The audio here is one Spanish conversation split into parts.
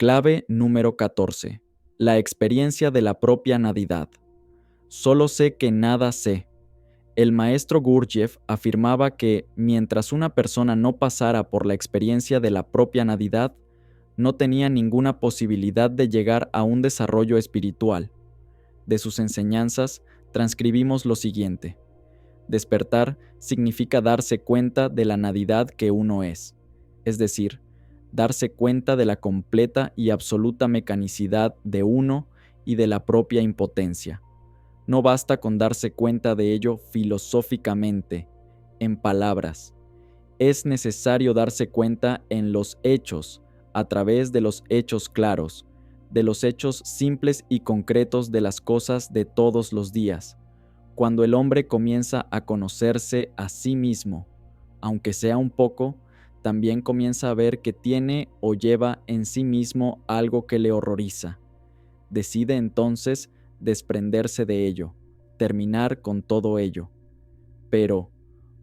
Clave número 14. La experiencia de la propia nadidad. Solo sé que nada sé. El maestro Gurdjieff afirmaba que mientras una persona no pasara por la experiencia de la propia nadidad, no tenía ninguna posibilidad de llegar a un desarrollo espiritual. De sus enseñanzas transcribimos lo siguiente: despertar significa darse cuenta de la nadidad que uno es decir, darse cuenta de la completa y absoluta mecanicidad de uno y de la propia impotencia. No basta con darse cuenta de ello filosóficamente, en palabras. Es necesario darse cuenta en los hechos, a través de los hechos claros, de los hechos simples y concretos de las cosas de todos los días. Cuando el hombre comienza a conocerse a sí mismo, aunque sea un poco, también comienza a ver que tiene o lleva en sí mismo algo que le horroriza. Decide entonces desprenderse de ello, terminar con todo ello. Pero,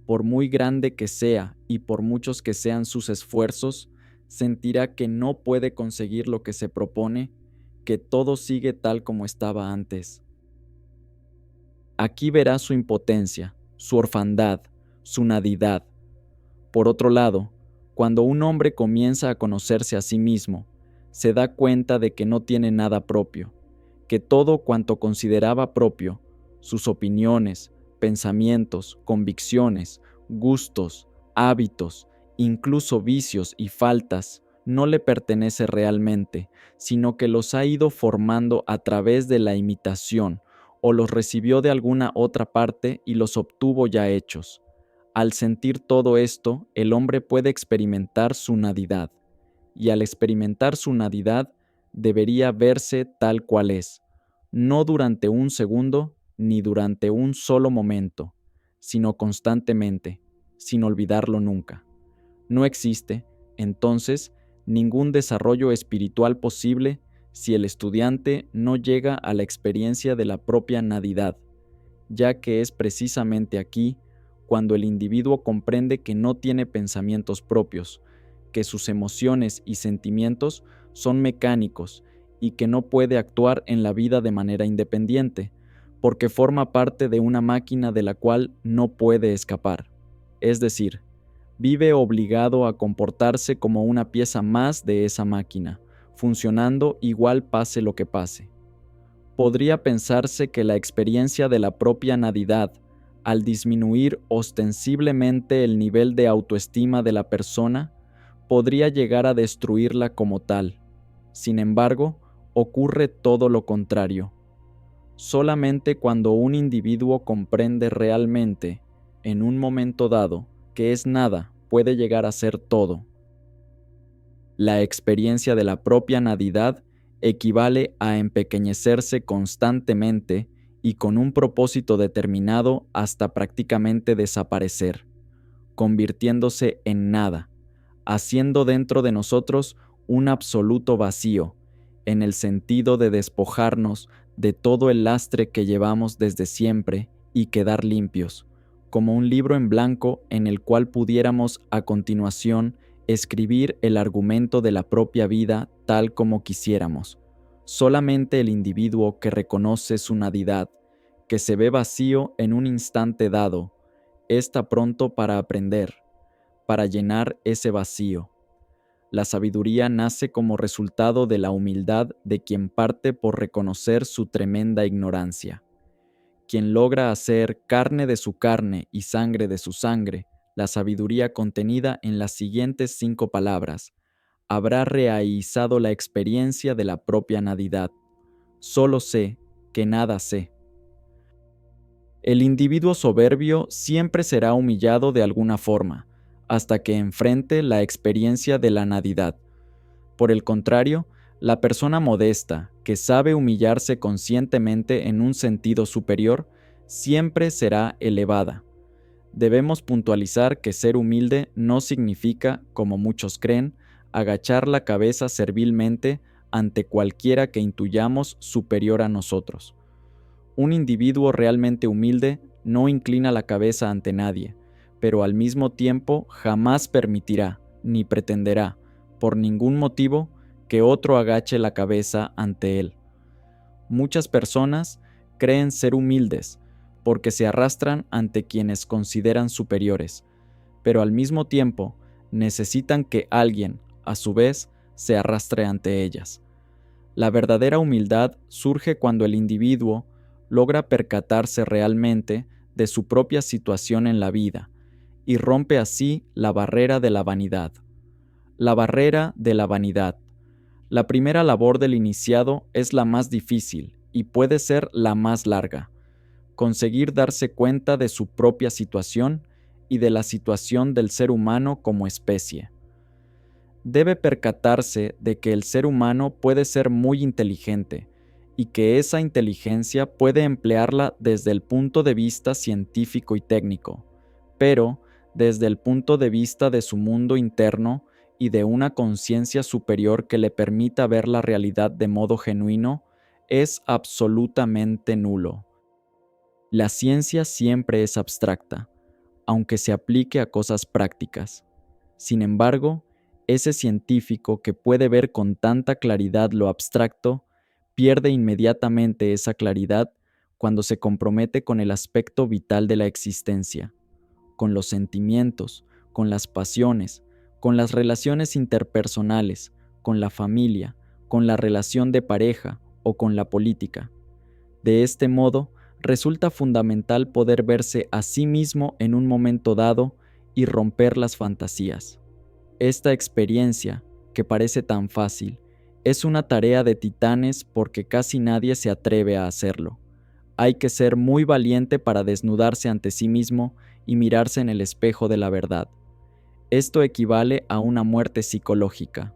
por muy grande que sea y por muchos que sean sus esfuerzos, sentirá que no puede conseguir lo que se propone, que todo sigue tal como estaba antes. Aquí verá su impotencia, su orfandad, su nadidad. Por otro lado, cuando un hombre comienza a conocerse a sí mismo, se da cuenta de que no tiene nada propio, que todo cuanto consideraba propio, sus opiniones, pensamientos, convicciones, gustos, hábitos, incluso vicios y faltas, no le pertenece realmente, sino que los ha ido formando a través de la imitación, o los recibió de alguna otra parte y los obtuvo ya hechos. Al sentir todo esto, el hombre puede experimentar su nadidad, y al experimentar su nadidad, debería verse tal cual es, no durante un segundo ni durante un solo momento, sino constantemente, sin olvidarlo nunca. No existe, entonces, ningún desarrollo espiritual posible si el estudiante no llega a la experiencia de la propia nadidad, ya que es precisamente aquí cuando el individuo comprende que no tiene pensamientos propios, que sus emociones y sentimientos son mecánicos y que no puede actuar en la vida de manera independiente, porque forma parte de una máquina de la cual no puede escapar. Es decir, vive obligado a comportarse como una pieza más de esa máquina, funcionando igual pase lo que pase. Podría pensarse que la experiencia de la propia nadidad, al disminuir ostensiblemente el nivel de autoestima de la persona, podría llegar a destruirla como tal. Sin embargo, ocurre todo lo contrario. Solamente cuando un individuo comprende realmente, en un momento dado, que es nada, puede llegar a ser todo. La experiencia de la propia nadidad equivale a empequeñecerse constantemente y con un propósito determinado hasta prácticamente desaparecer, convirtiéndose en nada, haciendo dentro de nosotros un absoluto vacío, en el sentido de despojarnos de todo el lastre que llevamos desde siempre y quedar limpios, como un libro en blanco en el cual pudiéramos a continuación escribir el argumento de la propia vida tal como quisiéramos. Solamente el individuo que reconoce su nadidad, que se ve vacío en un instante dado, está pronto para aprender, para llenar ese vacío. La sabiduría nace como resultado de la humildad de quien parte por reconocer su tremenda ignorancia. Quien logra hacer carne de su carne y sangre de su sangre la sabiduría contenida en las siguientes 5 palabras, habrá realizado la experiencia de la propia nadidad. Solo sé que nada sé. El individuo soberbio siempre será humillado de alguna forma, hasta que enfrente la experiencia de la nadidad. Por el contrario, la persona modesta, que sabe humillarse conscientemente en un sentido superior, siempre será elevada. Debemos puntualizar que ser humilde no significa, como muchos creen, agachar la cabeza servilmente ante cualquiera que intuyamos superior a nosotros. Un individuo realmente humilde no inclina la cabeza ante nadie, pero al mismo tiempo jamás permitirá, ni pretenderá, por ningún motivo, que otro agache la cabeza ante él. Muchas personas creen ser humildes porque se arrastran ante quienes consideran superiores, pero al mismo tiempo necesitan que alguien, a su vez, se arrastre ante ellas. La verdadera humildad surge cuando el individuo logra percatarse realmente de su propia situación en la vida y rompe así la barrera de la vanidad. La barrera de la vanidad. La primera labor del iniciado es la más difícil y puede ser la más larga. Conseguir darse cuenta de su propia situación y de la situación del ser humano como especie. Debe percatarse de que el ser humano puede ser muy inteligente y que esa inteligencia puede emplearla desde el punto de vista científico y técnico, pero desde el punto de vista de su mundo interno y de una conciencia superior que le permita ver la realidad de modo genuino, es absolutamente nulo. La ciencia siempre es abstracta, aunque se aplique a cosas prácticas. Sin embargo, ese científico que puede ver con tanta claridad lo abstracto, pierde inmediatamente esa claridad cuando se compromete con el aspecto vital de la existencia, con los sentimientos, con las pasiones, con las relaciones interpersonales, con la familia, con la relación de pareja o con la política. De este modo, resulta fundamental poder verse a sí mismo en un momento dado y romper las fantasías. Esta experiencia, que parece tan fácil, es una tarea de titanes porque casi nadie se atreve a hacerlo. Hay que ser muy valiente para desnudarse ante sí mismo y mirarse en el espejo de la verdad. Esto equivale a una muerte psicológica,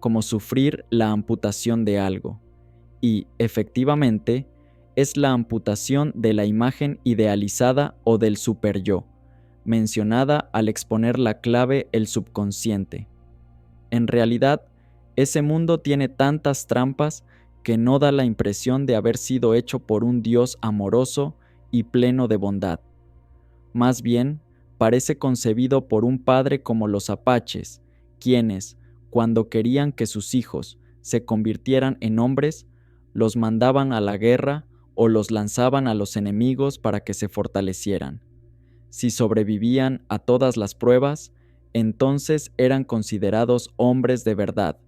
como sufrir la amputación de algo, y, efectivamente, es la amputación de la imagen idealizada o del superyo, mencionada al exponer la clave el subconsciente. En realidad, ese mundo tiene tantas trampas que no da la impresión de haber sido hecho por un Dios amoroso y pleno de bondad. Más bien, parece concebido por un padre como los apaches, quienes, cuando querían que sus hijos se convirtieran en hombres, los mandaban a la guerra o los lanzaban a los enemigos para que se fortalecieran. Si sobrevivían a todas las pruebas, entonces eran considerados hombres de verdad.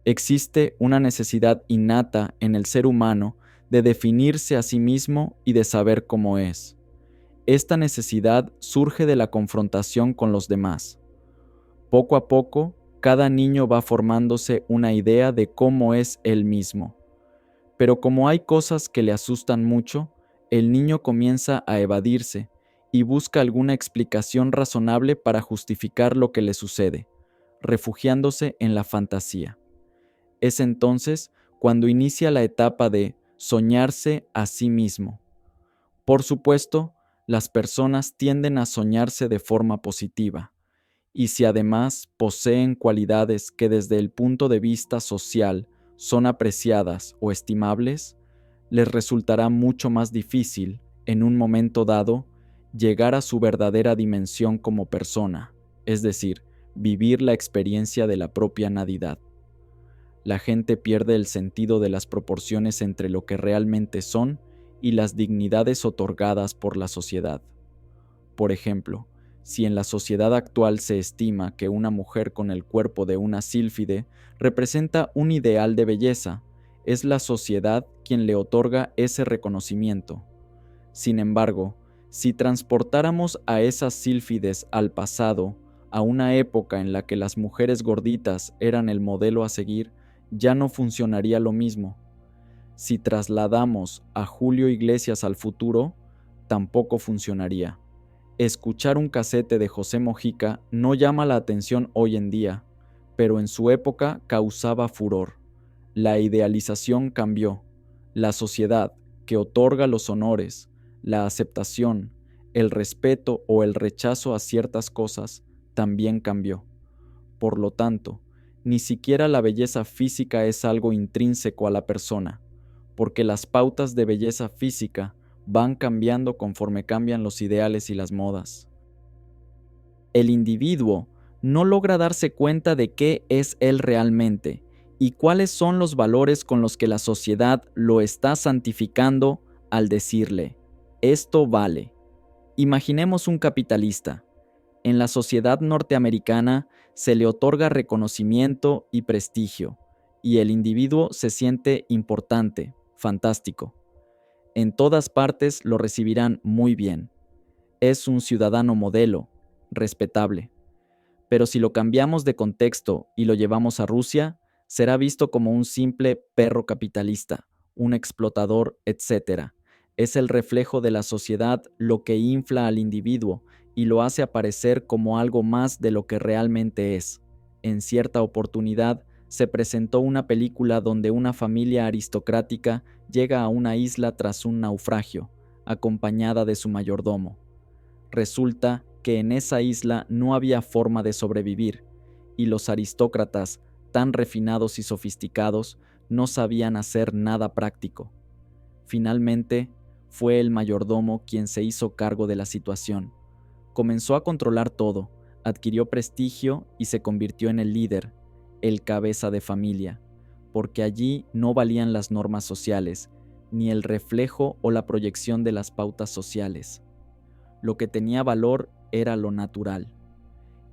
Existe una necesidad innata en el ser humano de definirse a sí mismo y de saber cómo es. Esta necesidad surge de la confrontación con los demás. Poco a poco, cada niño va formándose una idea de cómo es él mismo. Pero como hay cosas que le asustan mucho, el niño comienza a evadirse y busca alguna explicación razonable para justificar lo que le sucede, refugiándose en la fantasía. Es entonces cuando inicia la etapa de soñarse a sí mismo. Por supuesto, las personas tienden a soñarse de forma positiva, y si además poseen cualidades que desde el punto de vista social son apreciadas o estimables, les resultará mucho más difícil, en un momento dado, llegar a su verdadera dimensión como persona, es decir, vivir la experiencia de la propia nadidad. La gente pierde el sentido de las proporciones entre lo que realmente son y las dignidades otorgadas por la sociedad. Por ejemplo, si en la sociedad actual se estima que una mujer con el cuerpo de una sílfide representa un ideal de belleza, es la sociedad quien le otorga ese reconocimiento. Sin embargo, si transportáramos a esas sílfides al pasado, a una época en la que las mujeres gorditas eran el modelo a seguir, ya no funcionaría lo mismo. Si trasladamos a Julio Iglesias al futuro, tampoco funcionaría. Escuchar un casete de José Mojica no llama la atención hoy en día, pero en su época causaba furor. La idealización cambió. La sociedad, que otorga los honores, la aceptación, el respeto o el rechazo a ciertas cosas, también cambió. Por lo tanto, ni siquiera la belleza física es algo intrínseco a la persona, porque las pautas de belleza física van cambiando conforme cambian los ideales y las modas. El individuo no logra darse cuenta de qué es él realmente y cuáles son los valores con los que la sociedad lo está santificando al decirle, esto vale. Imaginemos un capitalista. En la sociedad norteamericana se le otorga reconocimiento y prestigio, y el individuo se siente importante, fantástico. En todas partes lo recibirán muy bien. Es un ciudadano modelo, respetable. Pero si lo cambiamos de contexto y lo llevamos a Rusia, será visto como un simple perro capitalista, un explotador, etc. Es el reflejo de la sociedad lo que infla al individuo y lo hace aparecer como algo más de lo que realmente es. En cierta oportunidad, se presentó una película donde una familia aristocrática llega a una isla tras un naufragio, acompañada de su mayordomo. Resulta que en esa isla no había forma de sobrevivir, y los aristócratas, tan refinados y sofisticados, no sabían hacer nada práctico. Finalmente, fue el mayordomo quien se hizo cargo de la situación. Comenzó a controlar todo, adquirió prestigio y se convirtió en el líder, el cabeza de familia, porque allí no valían las normas sociales, ni el reflejo o la proyección de las pautas sociales. Lo que tenía valor era lo natural.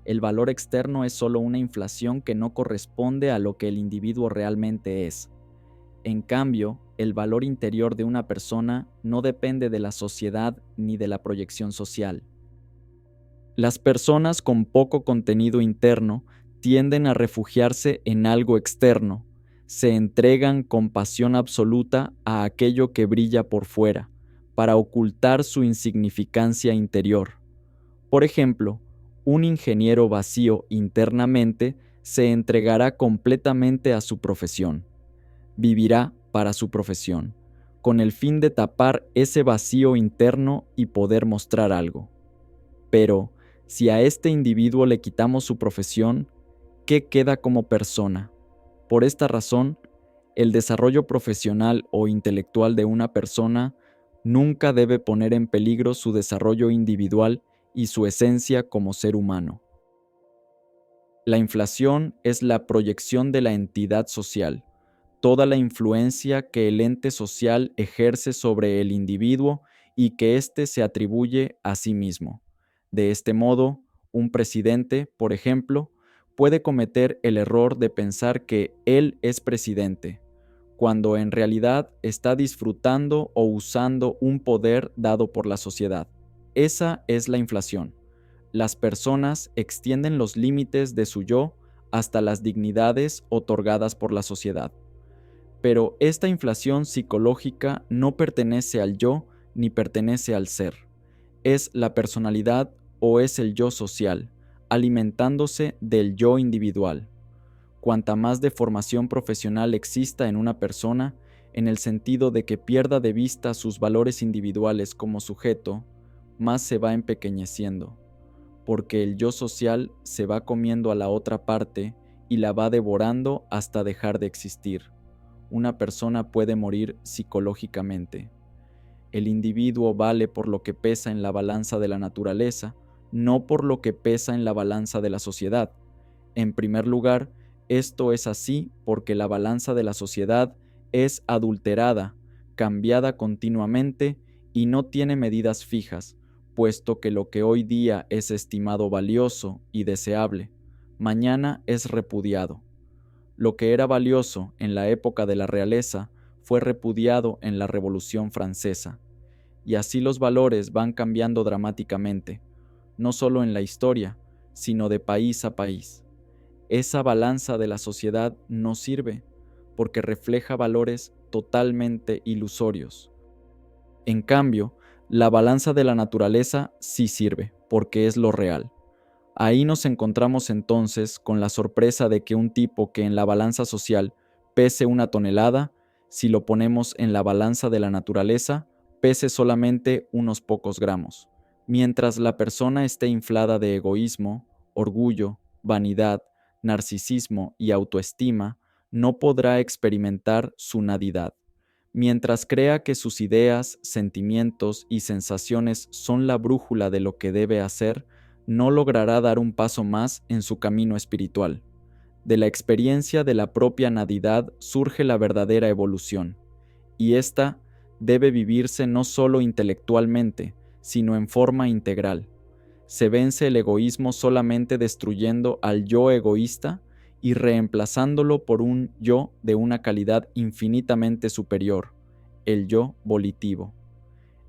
El valor externo es solo una inflación que no corresponde a lo que el individuo realmente es. En cambio, el valor interior de una persona no depende de la sociedad ni de la proyección social. Las personas con poco contenido interno tienden a refugiarse en algo externo, se entregan con pasión absoluta a aquello que brilla por fuera, para ocultar su insignificancia interior. Por ejemplo, un ingeniero vacío internamente se entregará completamente a su profesión. Vivirá para su profesión, con el fin de tapar ese vacío interno y poder mostrar algo. Pero, si a este individuo le quitamos su profesión, ¿qué queda como persona? Por esta razón, el desarrollo profesional o intelectual de una persona nunca debe poner en peligro su desarrollo individual y su esencia como ser humano. La inflación es la proyección de la entidad social, toda la influencia que el ente social ejerce sobre el individuo y que éste se atribuye a sí mismo. De este modo, un presidente, por ejemplo, puede cometer el error de pensar que él es presidente, cuando en realidad está disfrutando o usando un poder dado por la sociedad. Esa es la inflación. Las personas extienden los límites de su yo hasta las dignidades otorgadas por la sociedad. Pero esta inflación psicológica no pertenece al yo ni pertenece al ser. Es la personalidad o es el yo social, alimentándose del yo individual. Cuanta más deformación profesional exista en una persona, en el sentido de que pierda de vista sus valores individuales como sujeto, más se va empequeñeciendo, porque el yo social se va comiendo a la otra parte y la va devorando hasta dejar de existir. Una persona puede morir psicológicamente. El individuo vale por lo que pesa en la balanza de la naturaleza, no por lo que pesa en la balanza de la sociedad. En primer lugar, esto es así porque la balanza de la sociedad es adulterada, cambiada continuamente y no tiene medidas fijas, puesto que lo que hoy día es estimado valioso y deseable, mañana es repudiado. Lo que era valioso en la época de la realeza fue repudiado en la Revolución Francesa, y así los valores van cambiando dramáticamente, no solo en la historia, sino de país a país. Esa balanza de la sociedad no sirve, porque refleja valores totalmente ilusorios. En cambio, la balanza de la naturaleza sí sirve, porque es lo real. Ahí nos encontramos entonces con la sorpresa de que un tipo que en la balanza social pese 1 tonelada, si lo ponemos en la balanza de la naturaleza, pese solamente unos pocos gramos. Mientras la persona esté inflada de egoísmo, orgullo, vanidad, narcisismo y autoestima, no podrá experimentar su nadidad. Mientras crea que sus ideas, sentimientos y sensaciones son la brújula de lo que debe hacer, no logrará dar un paso más en su camino espiritual. De la experiencia de la propia nadidad surge la verdadera evolución, y ésta debe vivirse no solo intelectualmente, sino en forma integral. Se vence el egoísmo solamente destruyendo al yo egoísta y reemplazándolo por un yo de una calidad infinitamente superior, el yo volitivo.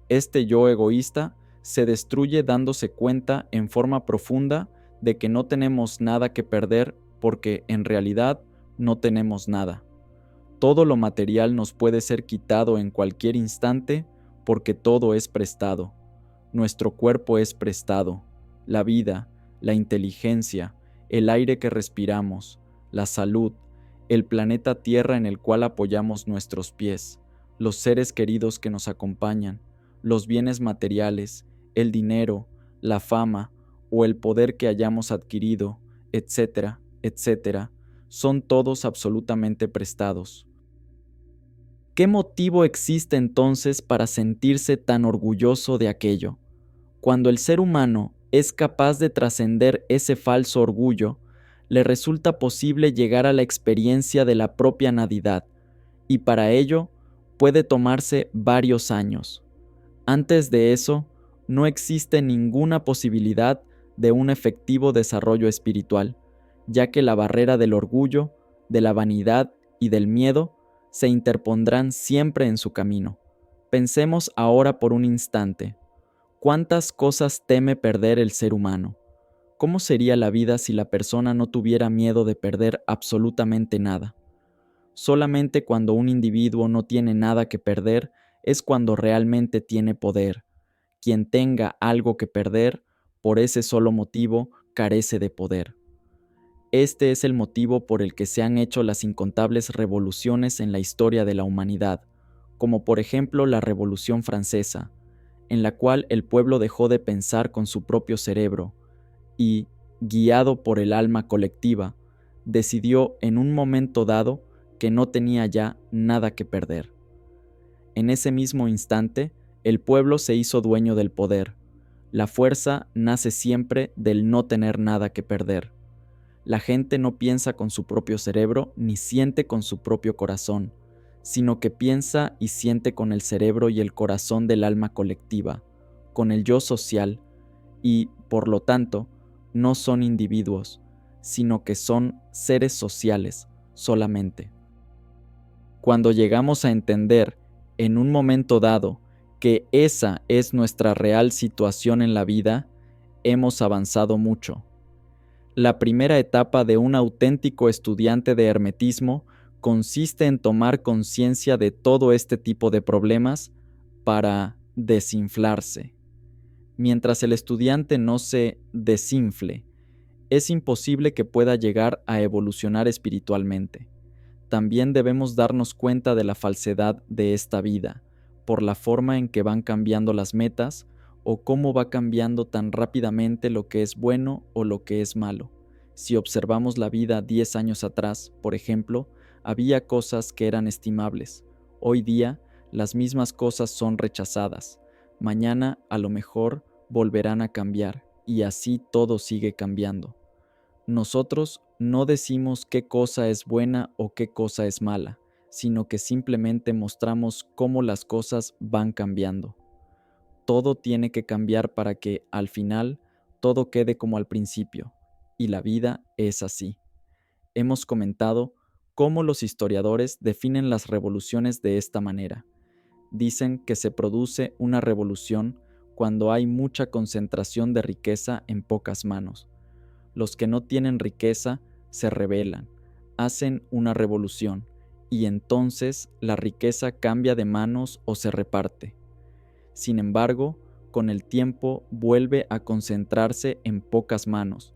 Este yo egoísta se destruye dándose cuenta en forma profunda de que no tenemos nada que perder porque en realidad no tenemos nada. Todo lo material nos puede ser quitado en cualquier instante porque todo es prestado. Nuestro cuerpo es prestado, la vida, la inteligencia, el aire que respiramos, la salud, el planeta Tierra en el cual apoyamos nuestros pies, los seres queridos que nos acompañan, los bienes materiales, el dinero, la fama o el poder que hayamos adquirido, etcétera, etcétera, son todos absolutamente prestados. ¿Qué motivo existe entonces para sentirse tan orgulloso de aquello? Cuando el ser humano es capaz de trascender ese falso orgullo, le resulta posible llegar a la experiencia de la propia nadidad, y para ello puede tomarse varios años. Antes de eso, no existe ninguna posibilidad de un efectivo desarrollo espiritual, ya que la barrera del orgullo, de la vanidad y del miedo se interpondrán siempre en su camino. Pensemos ahora por un instante. ¿Cuántas cosas teme perder el ser humano? ¿Cómo sería la vida si la persona no tuviera miedo de perder absolutamente nada? Solamente cuando un individuo no tiene nada que perder es cuando realmente tiene poder. Quien tenga algo que perder, por ese solo motivo, carece de poder. Este es el motivo por el que se han hecho las incontables revoluciones en la historia de la humanidad, como por ejemplo la Revolución Francesa, en la cual el pueblo dejó de pensar con su propio cerebro y, guiado por el alma colectiva, decidió en un momento dado que no tenía ya nada que perder. En ese mismo instante, el pueblo se hizo dueño del poder. La fuerza nace siempre del no tener nada que perder. La gente no piensa con su propio cerebro ni siente con su propio corazón, sino que piensa y siente con el cerebro y el corazón del alma colectiva, con el yo social, y, por lo tanto, no son individuos, sino que son seres sociales solamente. Cuando llegamos a entender, en un momento dado, que esa es nuestra real situación en la vida, hemos avanzado mucho. La primera etapa de un auténtico estudiante de hermetismo consiste en tomar conciencia de todo este tipo de problemas para desinflarse. Mientras el estudiante no se desinfle, es imposible que pueda llegar a evolucionar espiritualmente. También debemos darnos cuenta de la falsedad de esta vida, por la forma en que van cambiando las metas o cómo va cambiando tan rápidamente lo que es bueno o lo que es malo. Si observamos la vida 10 años atrás, por ejemplo, había cosas que eran estimables. Hoy día, las mismas cosas son rechazadas. Mañana, a lo mejor, volverán a cambiar, y así todo sigue cambiando. Nosotros no decimos qué cosa es buena o qué cosa es mala, sino que simplemente mostramos cómo las cosas van cambiando. Todo tiene que cambiar para que, al final, todo quede como al principio, y la vida es así. Hemos comentado cómo los historiadores definen las revoluciones de esta manera. Dicen que se produce una revolución cuando hay mucha concentración de riqueza en pocas manos. Los que no tienen riqueza se rebelan, hacen una revolución, y entonces la riqueza cambia de manos o se reparte. Sin embargo, con el tiempo vuelve a concentrarse en pocas manos,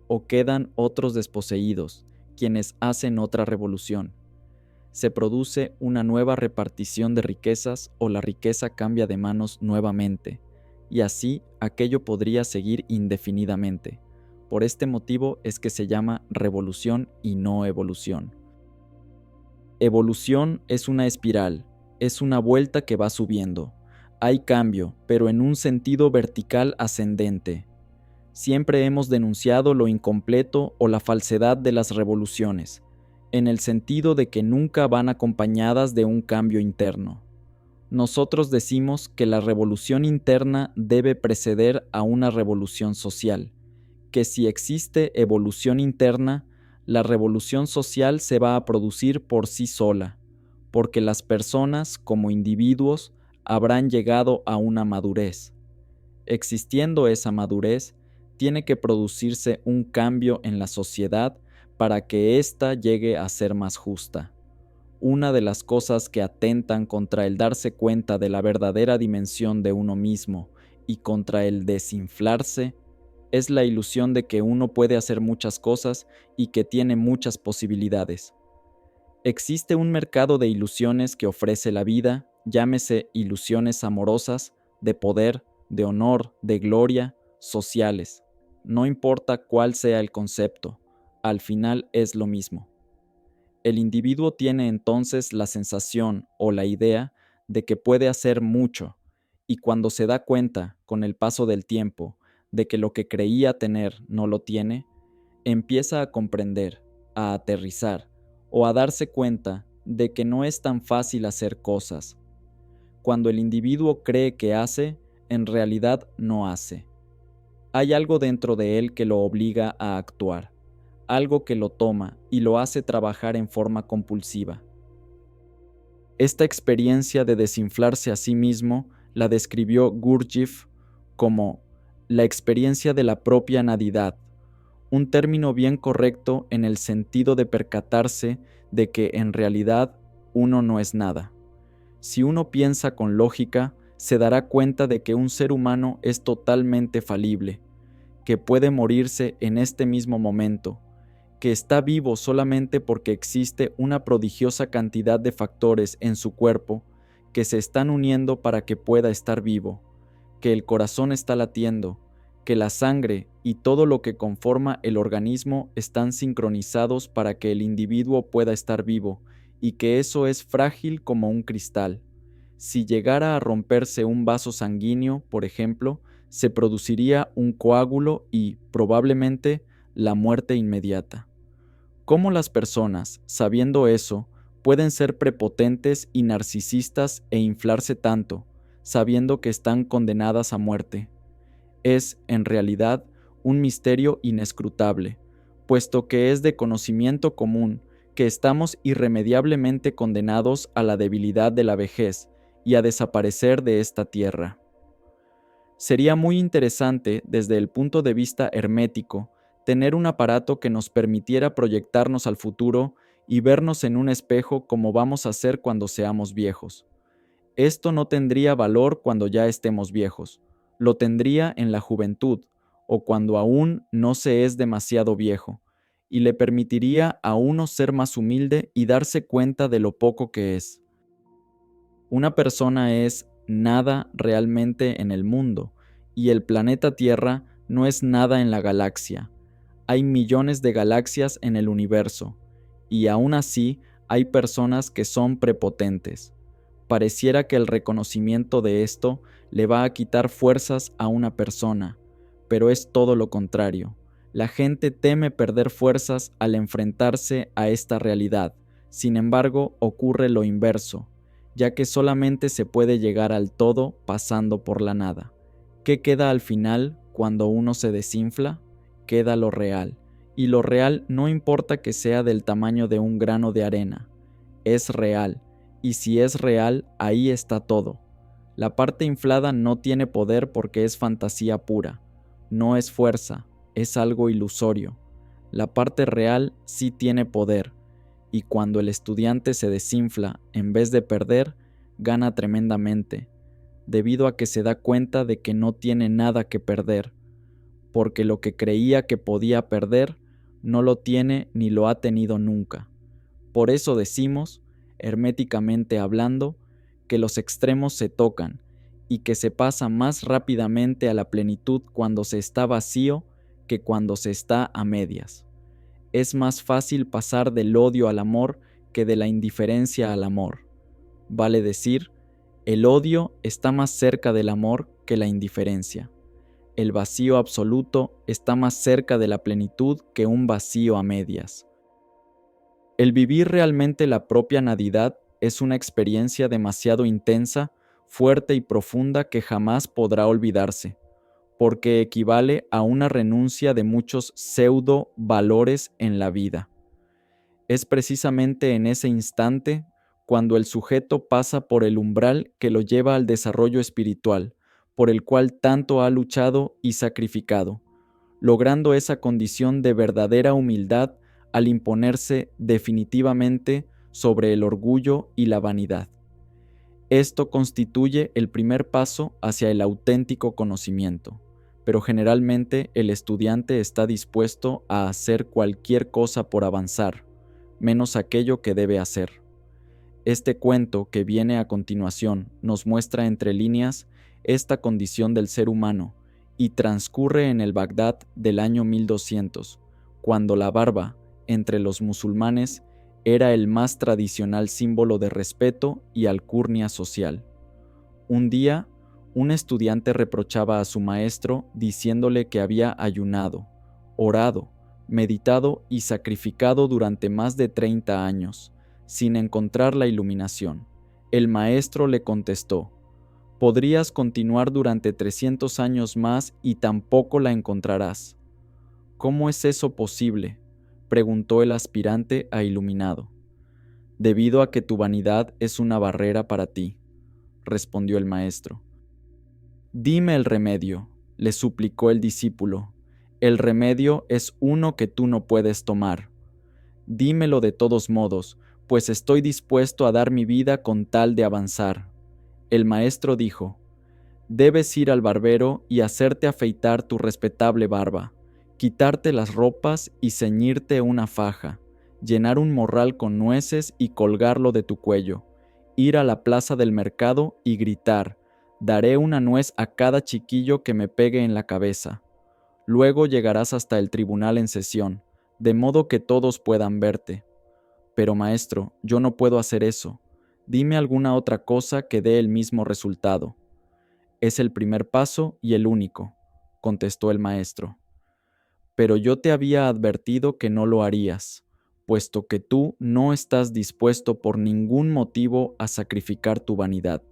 o quedan otros desposeídos, quienes hacen otra revolución. Se produce una nueva repartición de riquezas o la riqueza cambia de manos nuevamente, y así aquello podría seguir indefinidamente. Por este motivo es que se llama revolución y no evolución. Evolución es una espiral, es una vuelta que va subiendo. Hay cambio, pero en un sentido vertical ascendente. Siempre hemos denunciado lo incompleto o la falsedad de las revoluciones, en el sentido de que nunca van acompañadas de un cambio interno. Nosotros decimos que la revolución interna debe preceder a una revolución social, que si existe evolución interna, la revolución social se va a producir por sí sola, porque las personas, como individuos, habrán llegado a una madurez. Existiendo esa madurez, tiene que producirse un cambio en la sociedad para que ésta llegue a ser más justa. Una de las cosas que atentan contra el darse cuenta de la verdadera dimensión de uno mismo y contra el desinflarse es la ilusión de que uno puede hacer muchas cosas y que tiene muchas posibilidades. Existe un mercado de ilusiones que ofrece la vida, llámese ilusiones amorosas, de poder, de honor, de gloria, sociales. No importa cuál sea el concepto, al final es lo mismo. El individuo tiene entonces la sensación o la idea de que puede hacer mucho, y cuando se da cuenta, con el paso del tiempo, de que lo que creía tener no lo tiene, empieza a comprender, a aterrizar o a darse cuenta de que no es tan fácil hacer cosas. Cuando el individuo cree que hace, en realidad no hace. Hay algo dentro de él que lo obliga a actuar, algo que lo toma y lo hace trabajar en forma compulsiva. Esta experiencia de desinflarse a sí mismo la describió Gurdjieff como la experiencia de la propia nadidad, un término bien correcto en el sentido de percatarse de que en realidad uno no es nada. Si uno piensa con lógica, se dará cuenta de que un ser humano es totalmente falible, que puede morirse en este mismo momento, que está vivo solamente porque existe una prodigiosa cantidad de factores en su cuerpo que se están uniendo para que pueda estar vivo, que el corazón está latiendo, que la sangre y todo lo que conforma el organismo están sincronizados para que el individuo pueda estar vivo, y que eso es frágil como un cristal. Si llegara a romperse un vaso sanguíneo, por ejemplo, se produciría un coágulo y, probablemente, la muerte inmediata. ¿Cómo las personas, sabiendo eso, pueden ser prepotentes y narcisistas e inflarse tanto, sabiendo que están condenadas a muerte? Es, en realidad, un misterio inescrutable, puesto que es de conocimiento común que estamos irremediablemente condenados a la debilidad de la vejez y a desaparecer de esta tierra. Sería muy interesante, desde el punto de vista hermético, tener un aparato que nos permitiera proyectarnos al futuro y vernos en un espejo como vamos a ser cuando seamos viejos. Esto no tendría valor cuando ya estemos viejos, lo tendría en la juventud o cuando aún no se es demasiado viejo, y le permitiría a uno ser más humilde y darse cuenta de lo poco que es. Una persona es nada realmente en el mundo, y el planeta Tierra no es nada en la galaxia. Hay millones de galaxias en el universo, y aún así hay personas que son prepotentes. Pareciera que el reconocimiento de esto le va a quitar fuerzas a una persona, pero es todo lo contrario. La gente teme perder fuerzas al enfrentarse a esta realidad. Sin embargo, ocurre lo inverso, ya que solamente se puede llegar al todo pasando por la nada. ¿Qué queda al final cuando uno se desinfla? Queda lo real, y lo real no importa que sea del tamaño de un grano de arena. Es real, y si es real, ahí está todo. La parte inflada no tiene poder porque es fantasía pura, no es fuerza, es algo ilusorio. La parte real sí tiene poder, y cuando el estudiante se desinfla, en vez de perder, gana tremendamente, debido a que se da cuenta de que no tiene nada que perder, porque lo que creía que podía perder, no lo tiene ni lo ha tenido nunca. Por eso decimos, herméticamente hablando, que los extremos se tocan y que se pasa más rápidamente a la plenitud cuando se está vacío que cuando se está a medias. Es más fácil pasar del odio al amor que de la indiferencia al amor. Vale decir, el odio está más cerca del amor que la indiferencia. el vacío absoluto está más cerca de la plenitud que un vacío a medias. El vivir realmente la propia nadidad es una experiencia demasiado intensa, fuerte y profunda que jamás podrá olvidarse, porque equivale a una renuncia de muchos pseudo valores en la vida. Es precisamente en ese instante cuando el sujeto pasa por el umbral que lo lleva al desarrollo espiritual, por el cual tanto ha luchado y sacrificado, logrando esa condición de verdadera humildad al imponerse definitivamente sobre el orgullo y la vanidad. Esto constituye el primer paso hacia el auténtico conocimiento, pero generalmente el estudiante está dispuesto a hacer cualquier cosa por avanzar, menos aquello que debe hacer. Este cuento que viene a continuación nos muestra entre líneas esta condición del ser humano y transcurre en el Bagdad del año 1200, cuando la barba, entre los musulmanes, era el más tradicional símbolo de respeto y alcurnia social. Un día, un estudiante reprochaba a su maestro diciéndole que había ayunado, orado, meditado y sacrificado durante más de 30 años, sin encontrar la iluminación. El maestro le contestó: podrías continuar durante 300 años más y tampoco la encontrarás. ¿Cómo es eso posible?, preguntó el aspirante a iluminado. Debido a que tu vanidad es una barrera para ti, respondió el maestro. Dime el remedio, le suplicó el discípulo. El remedio es uno que tú no puedes tomar. Dímelo de todos modos, pues estoy dispuesto a dar mi vida con tal de avanzar. El maestro dijo: debes ir al barbero y hacerte afeitar tu respetable barba, quitarte las ropas y ceñirte una faja, llenar un morral con nueces y colgarlo de tu cuello, ir a la plaza del mercado y gritar: daré una nuez a cada chiquillo que me pegue en la cabeza. Luego llegarás hasta el tribunal en sesión, de modo que todos puedan verte. Pero maestro, yo no puedo hacer eso. Dime alguna otra cosa que dé el mismo resultado. Es el primer paso y el único, contestó el maestro. Pero yo te había advertido que no lo harías, puesto que tú no estás dispuesto por ningún motivo a sacrificar tu vanidad,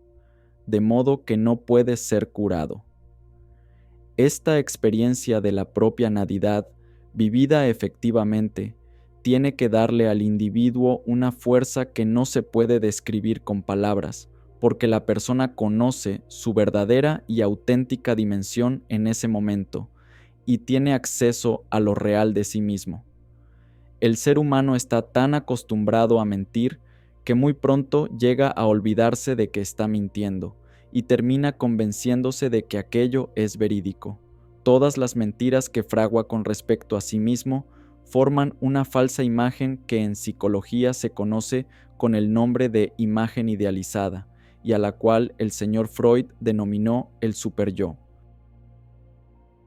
de modo que no puedes ser curado. Esta experiencia de la propia nadidad, vivida efectivamente, tiene que darle al individuo una fuerza que no se puede describir con palabras, porque la persona conoce su verdadera y auténtica dimensión en ese momento y tiene acceso a lo real de sí mismo. El ser humano está tan acostumbrado a mentir que muy pronto llega a olvidarse de que está mintiendo y termina convenciéndose de que aquello es verídico. Todas las mentiras que fragua con respecto a sí mismo forman una falsa imagen que en psicología se conoce con el nombre de imagen idealizada, y a la cual el señor Freud denominó el superyo.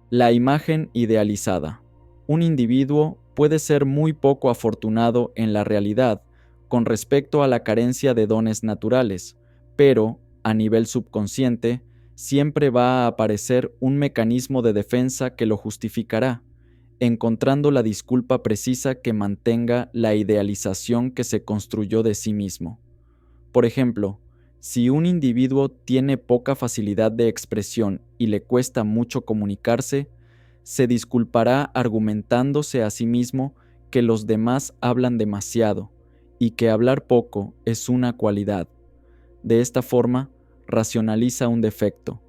La imagen idealizada. Un individuo puede ser muy poco afortunado en la realidad con respecto a la carencia de dones naturales, pero, a nivel subconsciente, siempre va a aparecer un mecanismo de defensa que lo justificará, encontrando la disculpa precisa que mantenga la idealización que se construyó de sí mismo. Por ejemplo, si un individuo tiene poca facilidad de expresión y le cuesta mucho comunicarse, se disculpará argumentándose a sí mismo que los demás hablan demasiado y que hablar poco es una cualidad. De esta forma, racionaliza un defecto,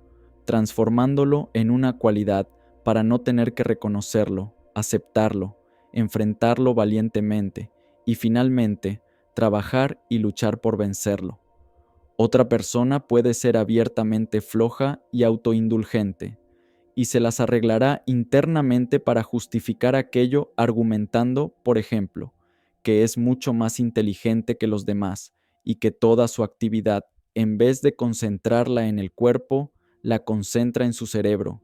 transformándolo en una cualidad para no tener que reconocerlo, aceptarlo, enfrentarlo valientemente y finalmente trabajar y luchar por vencerlo. Otra persona puede ser abiertamente floja y autoindulgente, y se las arreglará internamente para justificar aquello argumentando, por ejemplo, que es mucho más inteligente que los demás y que toda su actividad, en vez de concentrarla en el cuerpo, la concentra en su cerebro.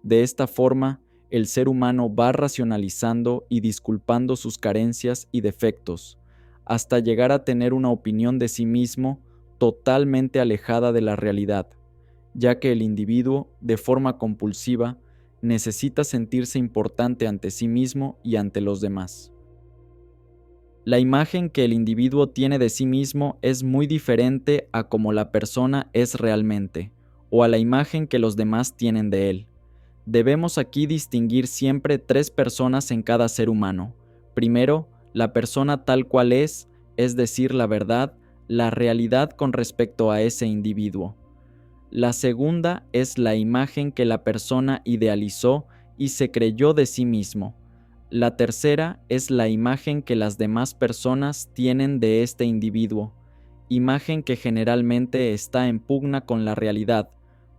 De esta forma, el ser humano va racionalizando y disculpando sus carencias y defectos, hasta llegar a tener una opinión de sí mismo totalmente alejada de la realidad, ya que el individuo, de forma compulsiva, necesita sentirse importante ante sí mismo y ante los demás. La imagen que el individuo tiene de sí mismo es muy diferente a cómo la persona es realmente, o a la imagen que los demás tienen de él. Debemos aquí distinguir siempre tres personas en cada ser humano. Primero, la persona tal cual es decir, la verdad, la realidad con respecto a ese individuo. La segunda es la imagen que la persona idealizó y se creyó de sí mismo. La tercera es la imagen que las demás personas tienen de este individuo, imagen que generalmente está en pugna con la realidad,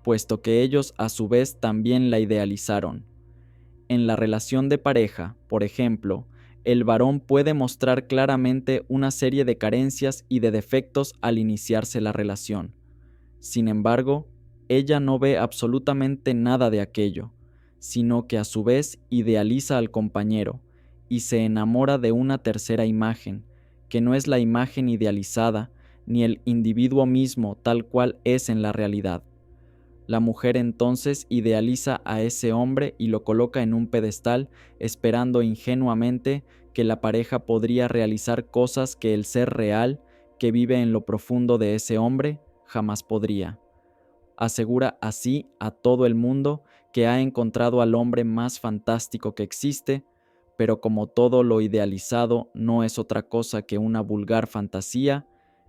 puesto que ellos a su vez también la idealizaron. En la relación de pareja, por ejemplo, el varón puede mostrar claramente una serie de carencias y de defectos al iniciarse la relación. Sin embargo, ella no ve absolutamente nada de aquello, sino que a su vez idealiza al compañero y se enamora de una tercera imagen, que no es la imagen idealizada ni el individuo mismo tal cual es en la realidad. La mujer entonces idealiza a ese hombre y lo coloca en un pedestal, esperando ingenuamente que la pareja podría realizar cosas que el ser real, que vive en lo profundo de ese hombre, jamás podría. Asegura así a todo el mundo que ha encontrado al hombre más fantástico que existe, pero como todo lo idealizado no es otra cosa que una vulgar fantasía,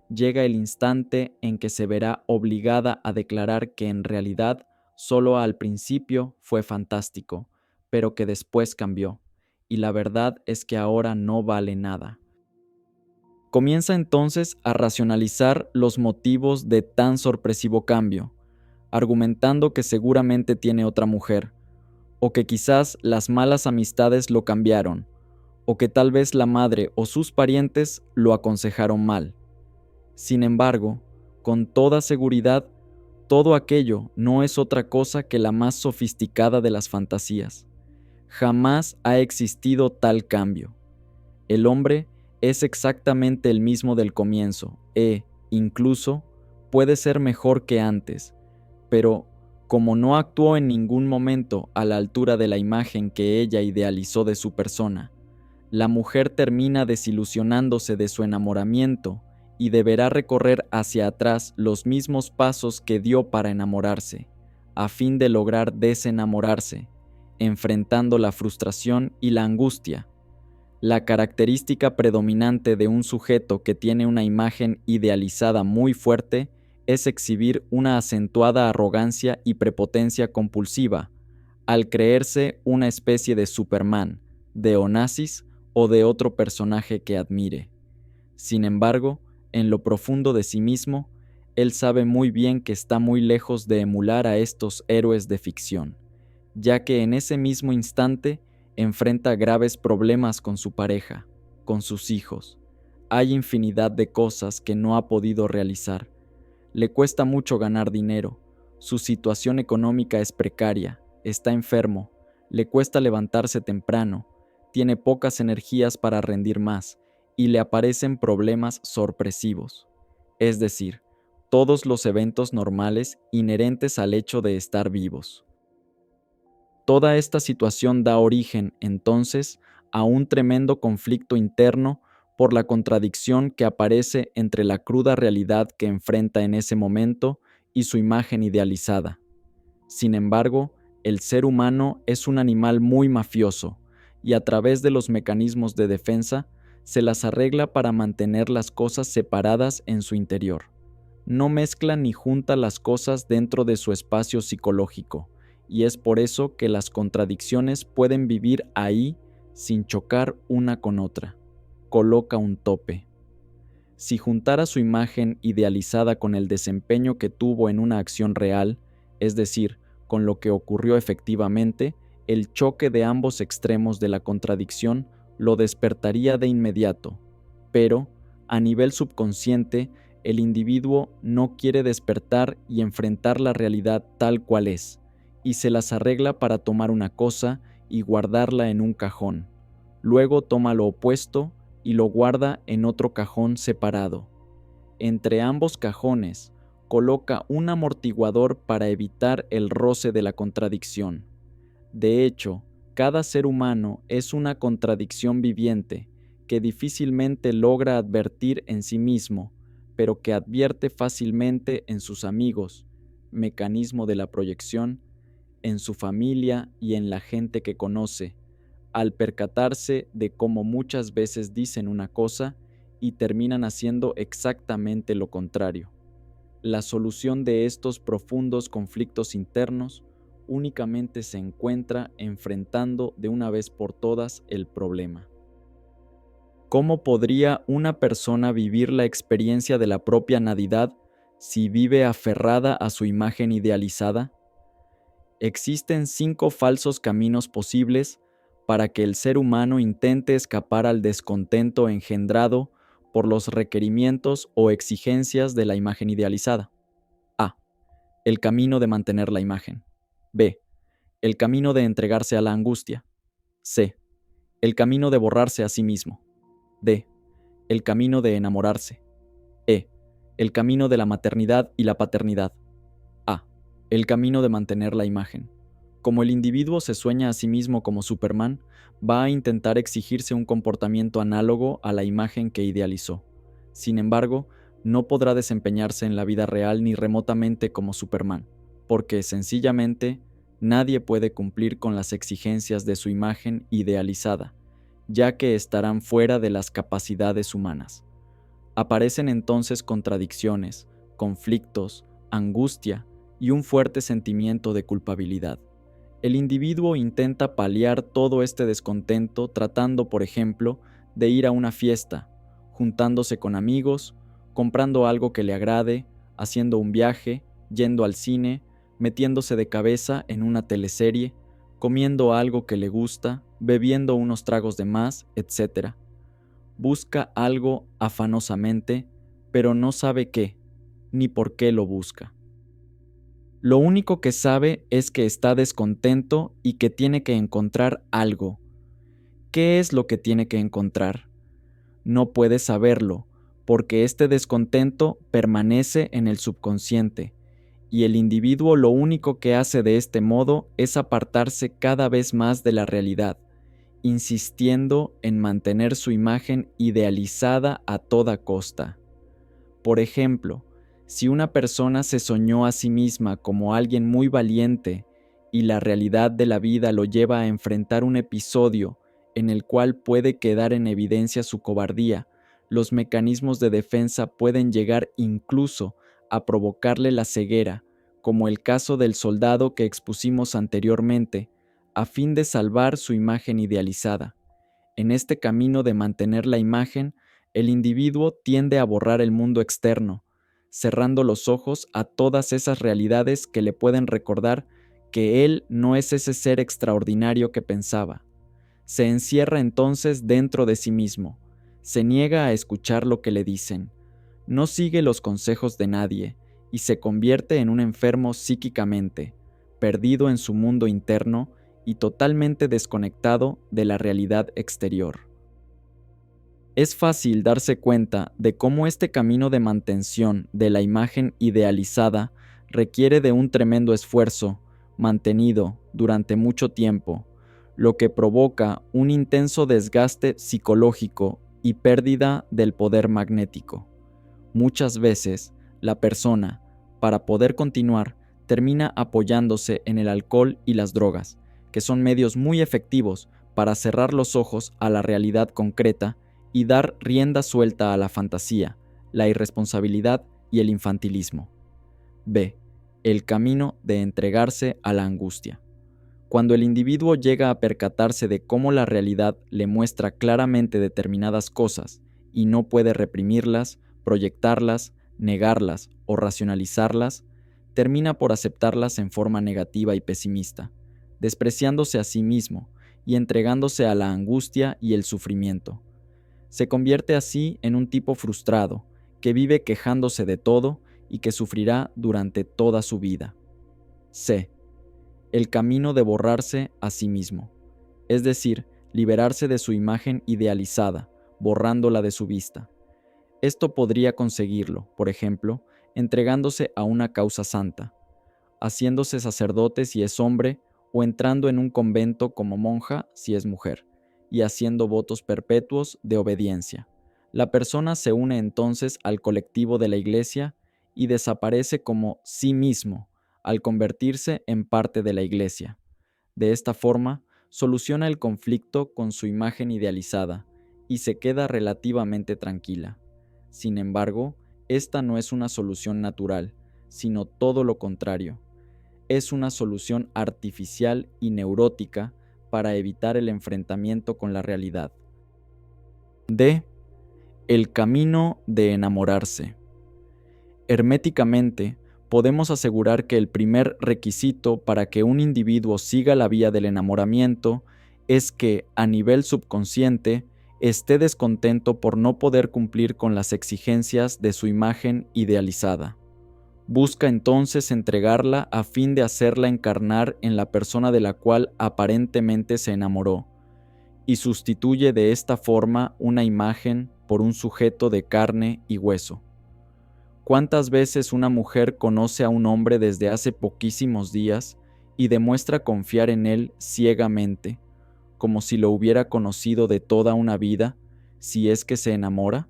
llega el instante en que se verá obligada a declarar que en realidad solo al principio fue fantástico, pero que después cambió, y la verdad es que ahora no vale nada. Comienza entonces a racionalizar los motivos de tan sorpresivo cambio, argumentando que seguramente tiene otra mujer, o que quizás las malas amistades lo cambiaron, o que tal vez la madre o sus parientes lo aconsejaron mal. Sin embargo, con toda seguridad, todo aquello no es otra cosa que la más sofisticada de las fantasías. Jamás ha existido tal cambio. El hombre es exactamente el mismo del comienzo incluso, puede ser mejor que antes, pero como no actuó en ningún momento a la altura de la imagen que ella idealizó de su persona, la mujer termina desilusionándose de su enamoramiento y deberá recorrer hacia atrás los mismos pasos que dio para enamorarse, a fin de lograr desenamorarse, enfrentando la frustración y la angustia. La característica predominante de un sujeto que tiene una imagen idealizada muy fuerte es exhibir una acentuada arrogancia y prepotencia compulsiva, al creerse una especie de Superman, de Onassis o de otro personaje que admire. Sin embargo, en lo profundo de sí mismo, él sabe muy bien que está muy lejos de emular a estos héroes de ficción, ya que en ese mismo instante enfrenta graves problemas con su pareja, con sus hijos. Hay infinidad de cosas que no ha podido realizar. Le cuesta mucho ganar dinero, su situación económica es precaria, está enfermo, le cuesta levantarse temprano, tiene pocas energías para rendir más y le aparecen problemas sorpresivos, es decir, todos los eventos normales inherentes al hecho de estar vivos. Toda esta situación da origen, entonces, a un tremendo conflicto interno por la contradicción que aparece entre la cruda realidad que enfrenta en ese momento y su imagen idealizada. Sin embargo, el ser humano es un animal muy mafioso, y a través de los mecanismos de defensa, se las arregla para mantener las cosas separadas en su interior. No mezcla ni junta las cosas dentro de su espacio psicológico, y es por eso que las contradicciones pueden vivir ahí sin chocar una con otra. Coloca un tope. Si juntara su imagen idealizada con el desempeño que tuvo en una acción real, es decir, con lo que ocurrió efectivamente, el choque de ambos extremos de la contradicción lo despertaría de inmediato. Pero, a nivel subconsciente, el individuo no quiere despertar y enfrentar la realidad tal cual es, y se las arregla para tomar una cosa y guardarla en un cajón. Luego toma lo opuesto y lo guarda en otro cajón separado. Entre ambos cajones, coloca un amortiguador para evitar el roce de la contradicción. De hecho, cada ser humano es una contradicción viviente que difícilmente logra advertir en sí mismo, pero que advierte fácilmente en sus amigos, mecanismo de la proyección, en su familia y en la gente que conoce, al percatarse de cómo muchas veces dicen una cosa y terminan haciendo exactamente lo contrario. La solución de estos profundos conflictos internos únicamente se encuentra enfrentando de una vez por todas el problema. ¿Cómo podría una persona vivir la experiencia de la propia nadidad si vive aferrada a su imagen idealizada? Existen 5 falsos caminos posibles para que el ser humano intente escapar al descontento engendrado por los requerimientos o exigencias de la imagen idealizada. A. El camino de mantener la imagen. B. El camino de entregarse a la angustia. C. El camino de borrarse a sí mismo. D. El camino de enamorarse. E. El camino de la maternidad y la paternidad. A. El camino de mantener la imagen. Como el individuo se sueña a sí mismo como Superman, va a intentar exigirse un comportamiento análogo a la imagen que idealizó. Sin embargo, no podrá desempeñarse en la vida real ni remotamente como Superman, porque sencillamente nadie puede cumplir con las exigencias de su imagen idealizada, ya que estarán fuera de las capacidades humanas. Aparecen entonces contradicciones, conflictos, angustia y un fuerte sentimiento de culpabilidad. El individuo intenta paliar todo este descontento tratando, por ejemplo, de ir a una fiesta, juntándose con amigos, comprando algo que le agrade, haciendo un viaje, yendo al cine, metiéndose de cabeza en una teleserie, comiendo algo que le gusta, bebiendo unos tragos de más, etc. Busca algo afanosamente, pero no sabe qué, ni por qué lo busca. Lo único que sabe es que está descontento y que tiene que encontrar algo. ¿Qué es lo que tiene que encontrar? No puede saberlo, porque este descontento permanece en el subconsciente, y el individuo lo único que hace de este modo es apartarse cada vez más de la realidad, insistiendo en mantener su imagen idealizada a toda costa. Por ejemplo, si una persona se soñó a sí misma como alguien muy valiente y la realidad de la vida lo lleva a enfrentar un episodio en el cual puede quedar en evidencia su cobardía, los mecanismos de defensa pueden llegar incluso a provocarle la ceguera, como el caso del soldado que expusimos anteriormente, a fin de salvar su imagen idealizada. En este camino de mantener la imagen, el individuo tiende a borrar el mundo externo, cerrando los ojos a todas esas realidades que le pueden recordar que él no es ese ser extraordinario que pensaba. Se encierra entonces dentro de sí mismo, se niega a escuchar lo que le dicen, no sigue los consejos de nadie y se convierte en un enfermo psíquicamente, perdido en su mundo interno y totalmente desconectado de la realidad exterior. Es fácil darse cuenta de cómo este camino de mantención de la imagen idealizada requiere de un tremendo esfuerzo, mantenido durante mucho tiempo, lo que provoca un intenso desgaste psicológico y pérdida del poder magnético. Muchas veces, la persona, para poder continuar, termina apoyándose en el alcohol y las drogas, que son medios muy efectivos para cerrar los ojos a la realidad concreta y dar rienda suelta a la fantasía, la irresponsabilidad y el infantilismo. B. El camino de entregarse a la angustia. Cuando el individuo llega a percatarse de cómo la realidad le muestra claramente determinadas cosas y no puede reprimirlas, proyectarlas, negarlas o racionalizarlas, termina por aceptarlas en forma negativa y pesimista, despreciándose a sí mismo y entregándose a la angustia y el sufrimiento. Se convierte así en un tipo frustrado, que vive quejándose de todo y que sufrirá durante toda su vida. C. El camino de borrarse a sí mismo, es decir, liberarse de su imagen idealizada, borrándola de su vista. Esto podría conseguirlo, por ejemplo, entregándose a una causa santa, haciéndose sacerdote si es hombre o entrando en un convento como monja si es mujer, y haciendo votos perpetuos de obediencia. La persona se une entonces al colectivo de la Iglesia y desaparece como sí mismo al convertirse en parte de la Iglesia. De esta forma, soluciona el conflicto con su imagen idealizada y se queda relativamente tranquila. Sin embargo, esta no es una solución natural, sino todo lo contrario. Es una solución artificial y neurótica para evitar el enfrentamiento con la realidad. D. El camino de enamorarse. Herméticamente, podemos asegurar que el primer requisito para que un individuo siga la vía del enamoramiento es que, a nivel subconsciente, esté descontento por no poder cumplir con las exigencias de su imagen idealizada. Busca entonces entregarla a fin de hacerla encarnar en la persona de la cual aparentemente se enamoró, y sustituye de esta forma una imagen por un sujeto de carne y hueso. ¿Cuántas veces una mujer conoce a un hombre desde hace poquísimos días y demuestra confiar en él ciegamente, como si lo hubiera conocido de toda una vida, si es que se enamora?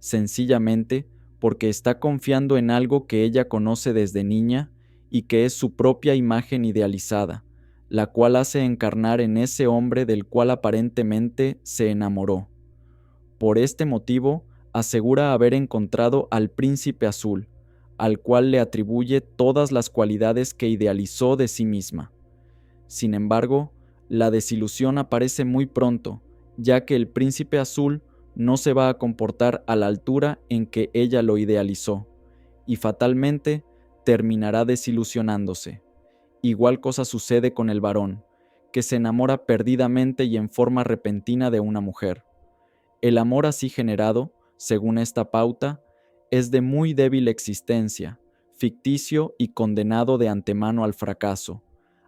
Sencillamente porque está confiando en algo que ella conoce desde niña y que es su propia imagen idealizada, la cual hace encarnar en ese hombre del cual aparentemente se enamoró. Por este motivo, asegura haber encontrado al príncipe azul, al cual le atribuye todas las cualidades que idealizó de sí misma. Sin embargo, la desilusión aparece muy pronto, ya que el príncipe azul no se va a comportar a la altura en que ella lo idealizó, y fatalmente terminará desilusionándose. Igual cosa sucede con el varón, que se enamora perdidamente y en forma repentina de una mujer. El amor así generado, según esta pauta, es de muy débil existencia, ficticio y condenado de antemano al fracaso,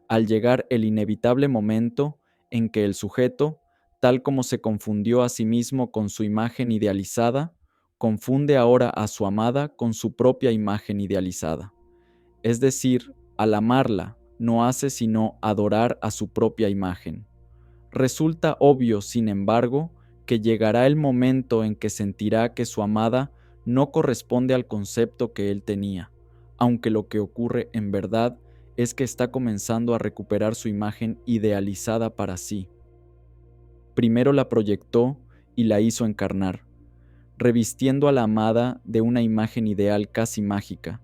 al llegar el inevitable momento en que el sujeto, tal como se confundió a sí mismo con su imagen idealizada, confunde ahora a su amada con su propia imagen idealizada. Es decir, al amarla, no hace sino adorar a su propia imagen. Resulta obvio, sin embargo, que llegará el momento en que sentirá que su amada no corresponde al concepto que él tenía, aunque lo que ocurre en verdad es que está comenzando a recuperar su imagen idealizada para sí. Primero la proyectó y la hizo encarnar, revistiendo a la amada de una imagen ideal casi mágica,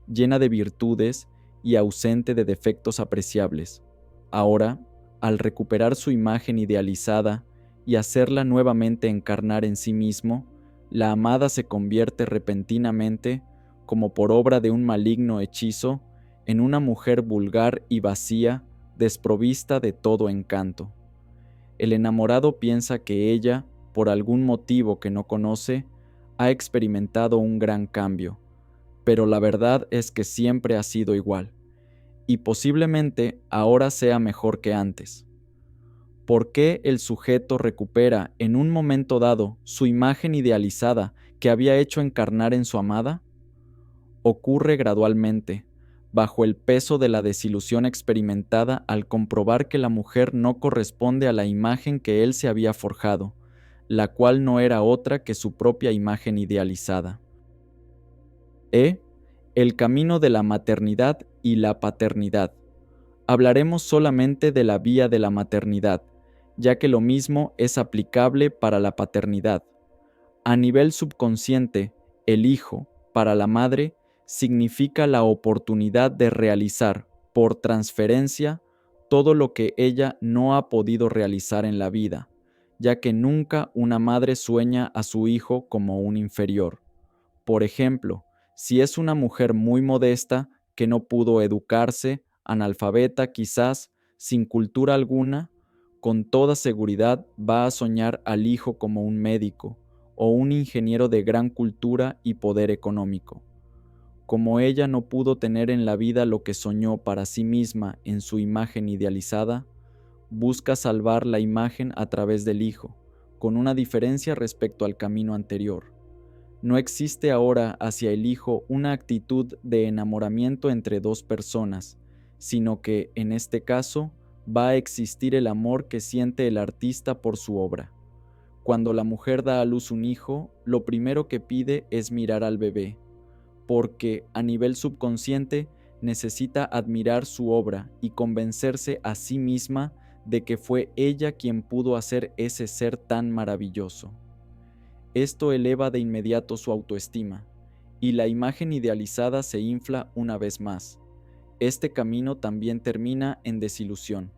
llena de virtudes y ausente de defectos apreciables. Ahora, al recuperar su imagen idealizada y hacerla nuevamente encarnar en sí mismo, la amada se convierte repentinamente, como por obra de un maligno hechizo, en una mujer vulgar y vacía, desprovista de todo encanto. El enamorado piensa que ella, por algún motivo que no conoce, ha experimentado un gran cambio, pero la verdad es que siempre ha sido igual, y posiblemente ahora sea mejor que antes. ¿Por qué el sujeto recupera en un momento dado su imagen idealizada que había hecho encarnar en su amada? Ocurre gradualmente, bajo el peso de la desilusión experimentada al comprobar que la mujer no corresponde a la imagen que él se había forjado, la cual no era otra que su propia imagen idealizada. El camino de la maternidad y la paternidad. Hablaremos solamente de la vía de la maternidad, ya que lo mismo es aplicable para la paternidad. A nivel subconsciente, el hijo, para la madre, significa la oportunidad de realizar, por transferencia, todo lo que ella no ha podido realizar en la vida, ya que nunca una madre sueña a su hijo como un inferior. Por ejemplo, si es una mujer muy modesta que no pudo educarse, analfabeta quizás, sin cultura alguna, con toda seguridad va a soñar al hijo como un médico o un ingeniero de gran cultura y poder económico. Como ella no pudo tener en la vida lo que soñó para sí misma en su imagen idealizada, busca salvar la imagen a través del hijo, con una diferencia respecto al camino anterior. No existe ahora hacia el hijo una actitud de enamoramiento entre dos personas, sino que, en este caso, va a existir el amor que siente el artista por su obra. Cuando la mujer da a luz un hijo, lo primero que pide es mirar al bebé, porque a nivel subconsciente necesita admirar su obra y convencerse a sí misma de que fue ella quien pudo hacer ese ser tan maravilloso. Esto eleva de inmediato su autoestima, y la imagen idealizada se infla una vez más. Este camino también termina en desilusión,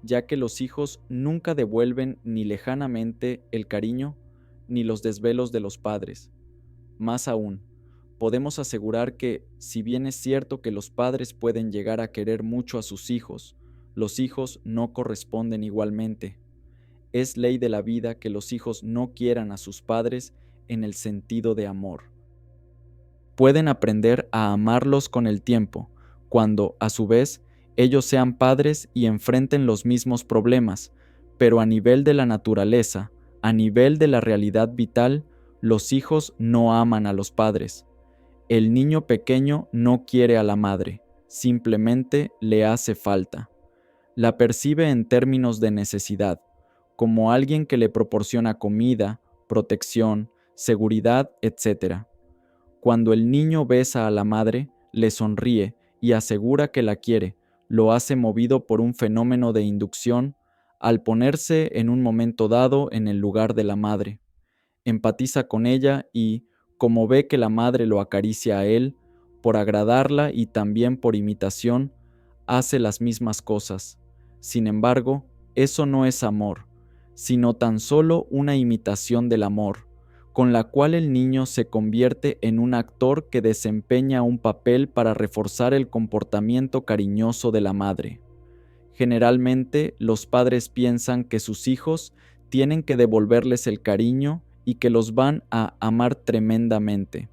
ya que los hijos nunca devuelven ni lejanamente el cariño ni los desvelos de los padres. Más aún, podemos asegurar que, si bien es cierto que los padres pueden llegar a querer mucho a sus hijos, los hijos no corresponden igualmente. Es ley de la vida que los hijos no quieran a sus padres en el sentido de amor. Pueden aprender a amarlos con el tiempo, cuando, a su vez, ellos sean padres y enfrenten los mismos problemas, pero a nivel de la naturaleza, a nivel de la realidad vital, los hijos no aman a los padres. El niño pequeño no quiere a la madre, simplemente le hace falta. La percibe en términos de necesidad, como alguien que le proporciona comida, protección, seguridad, etc. Cuando el niño besa a la madre, le sonríe y asegura que la quiere, lo hace movido por un fenómeno de inducción al ponerse en un momento dado en el lugar de la madre. Empatiza con ella y, como ve que la madre lo acaricia a él, por agradarla y también por imitación, hace las mismas cosas. Sin embargo, eso no es amor, sino tan solo una imitación del amor, con la cual el niño se convierte en un actor que desempeña un papel para reforzar el comportamiento cariñoso de la madre. Generalmente, los padres piensan que sus hijos tienen que devolverles el cariño y que los van a amar tremendamente.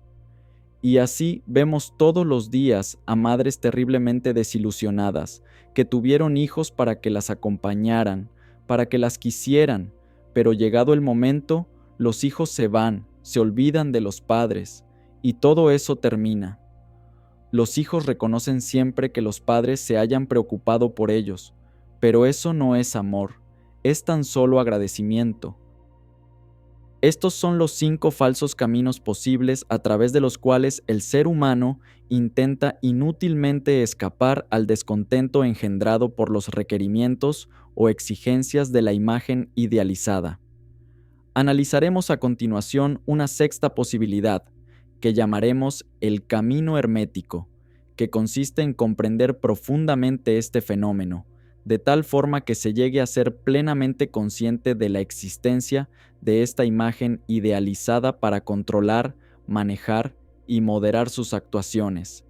Y así vemos todos los días a madres terriblemente desilusionadas, que tuvieron hijos para que las acompañaran, para que las quisieran, pero llegado el momento, los hijos se van, se olvidan de los padres, y todo eso termina. Los hijos reconocen siempre que los padres se hayan preocupado por ellos, pero eso no es amor, es tan solo agradecimiento. Estos son los 5 falsos caminos posibles a través de los cuales el ser humano intenta inútilmente escapar al descontento engendrado por los requerimientos o exigencias de la imagen idealizada. Analizaremos a continuación una sexta posibilidad, que llamaremos el camino hermético, que consiste en comprender profundamente este fenómeno, de tal forma que se llegue a ser plenamente consciente de la existencia de esta imagen idealizada para controlar, manejar y moderar sus actuaciones,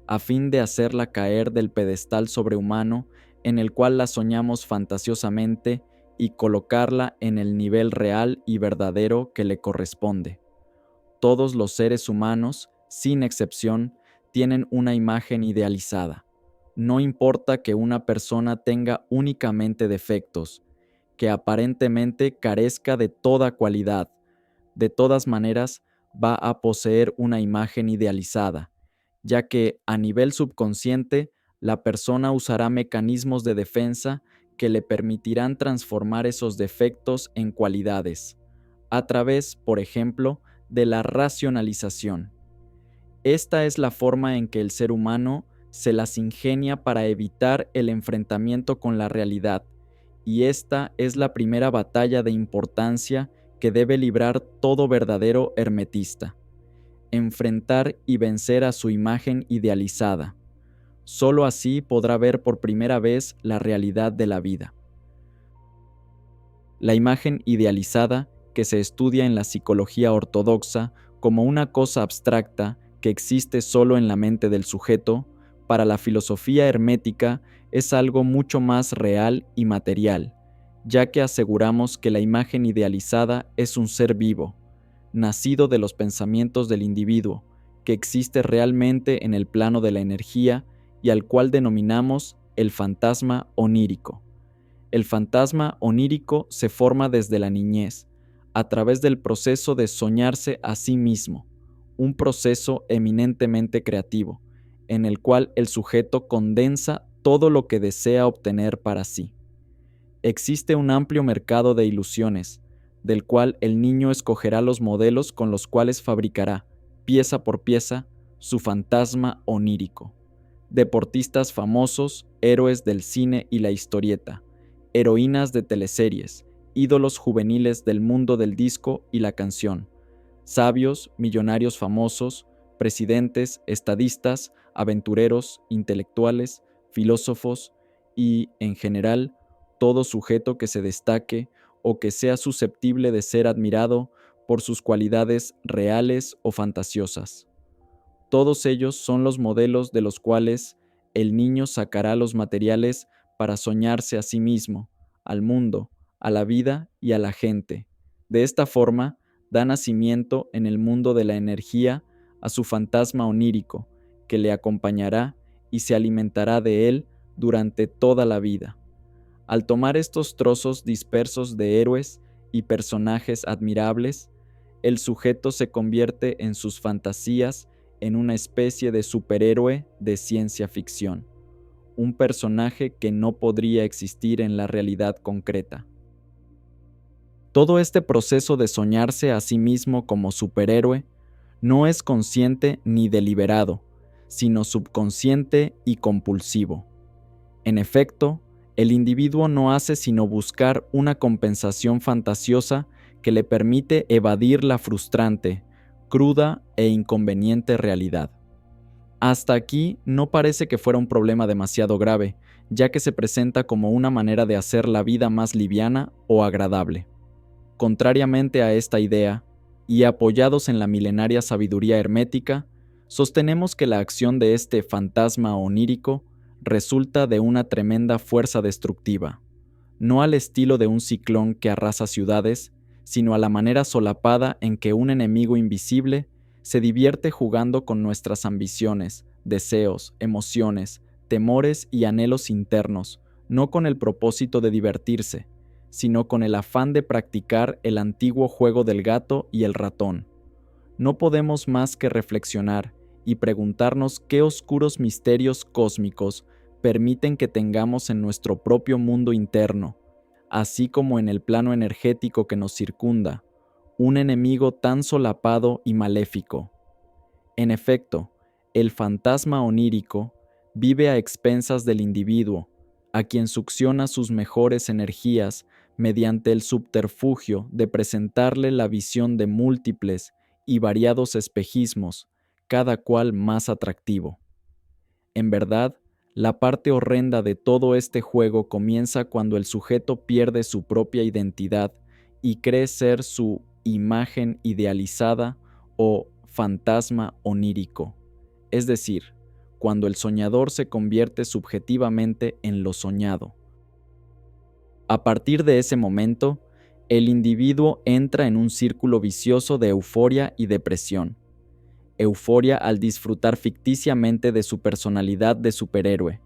a fin de hacerla caer del pedestal sobrehumano en el cual la soñamos fantasiosamente y colocarla en el nivel real y verdadero que le corresponde. Todos los seres humanos, sin excepción, tienen una imagen idealizada. No importa que una persona tenga únicamente defectos, que aparentemente carezca de toda cualidad, de todas maneras va a poseer una imagen idealizada, ya que a nivel subconsciente la persona usará mecanismos de defensa que le permitirán transformar esos defectos en cualidades, a través, por ejemplo, de la racionalización. Esta es la forma en que el ser humano se las ingenia para evitar el enfrentamiento con la realidad, y esta es la primera batalla de importancia que debe librar todo verdadero hermetista: enfrentar y vencer a su imagen idealizada. Solo así podrá ver por primera vez la realidad de la vida. La imagen idealizada, que se estudia en la psicología ortodoxa como una cosa abstracta que existe solo en la mente del sujeto, para la filosofía hermética es algo mucho más real y material, ya que aseguramos que la imagen idealizada es un ser vivo, nacido de los pensamientos del individuo, que existe realmente en el plano de la energía y al cual denominamos el fantasma onírico. El fantasma onírico se forma desde la niñez, a través del proceso de soñarse a sí mismo, un proceso eminentemente creativo, en el cual el sujeto condensa todo lo que desea obtener para sí. Existe un amplio mercado de ilusiones, del cual el niño escogerá los modelos con los cuales fabricará, pieza por pieza, su fantasma onírico. Deportistas famosos, héroes del cine y la historieta, heroínas de teleseries, ídolos juveniles del mundo del disco y la canción, sabios, millonarios famosos, presidentes, estadistas, aventureros, intelectuales, filósofos y, en general, todo sujeto que se destaque o que sea susceptible de ser admirado por sus cualidades reales o fantasiosas. Todos ellos son los modelos de los cuales el niño sacará los materiales para soñarse a sí mismo, al mundo, a la vida y a la gente. De esta forma, da nacimiento en el mundo de la energía a su fantasma onírico, que le acompañará y se alimentará de él durante toda la vida. Al tomar estos trozos dispersos de héroes y personajes admirables, el sujeto se convierte en sus fantasías en una especie de superhéroe de ciencia ficción, un personaje que no podría existir en la realidad concreta. Todo este proceso de soñarse a sí mismo como superhéroe no es consciente ni deliberado, sino subconsciente y compulsivo. En efecto, el individuo no hace sino buscar una compensación fantasiosa que le permite evadir la frustrante, cruda e inconveniente realidad. Hasta aquí no parece que fuera un problema demasiado grave, ya que se presenta como una manera de hacer la vida más liviana o agradable. Contrariamente a esta idea, y apoyados en la milenaria sabiduría hermética, sostenemos que la acción de este fantasma onírico resulta de una tremenda fuerza destructiva, no al estilo de un ciclón que arrasa ciudades, sino a la manera solapada en que un enemigo invisible se divierte jugando con nuestras ambiciones, deseos, emociones, temores y anhelos internos, no con el propósito de divertirse, sino con el afán de practicar el antiguo juego del gato y el ratón. No podemos más que reflexionar y preguntarnos qué oscuros misterios cósmicos permiten que tengamos en nuestro propio mundo interno, así como en el plano energético que nos circunda, un enemigo tan solapado y maléfico. En efecto, el fantasma onírico vive a expensas del individuo, a quien succiona sus mejores energías mediante el subterfugio de presentarle la visión de múltiples y variados espejismos, cada cual más atractivo. En verdad, la parte horrenda de todo este juego comienza cuando el sujeto pierde su propia identidad y cree ser su imagen idealizada o fantasma onírico, es decir, cuando el soñador se convierte subjetivamente en lo soñado. A partir de ese momento, el individuo entra en un círculo vicioso de euforia y depresión. Euforia al disfrutar ficticiamente de su personalidad de superhéroe,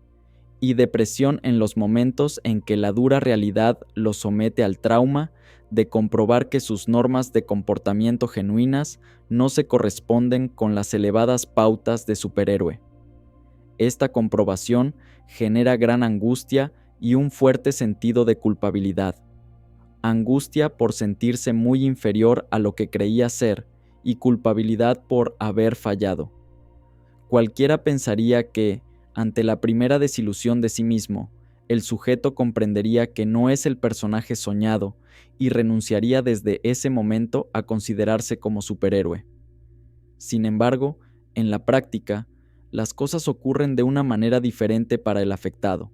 y depresión en los momentos en que la dura realidad lo somete al trauma de comprobar que sus normas de comportamiento genuinas no se corresponden con las elevadas pautas de superhéroe. Esta comprobación genera gran angustia y un fuerte sentido de culpabilidad. Angustia por sentirse muy inferior a lo que creía ser y culpabilidad por haber fallado. Cualquiera pensaría que, ante la primera desilusión de sí mismo, el sujeto comprendería que no es el personaje soñado y renunciaría desde ese momento a considerarse como superhéroe. Sin embargo, en la práctica, las cosas ocurren de una manera diferente para el afectado.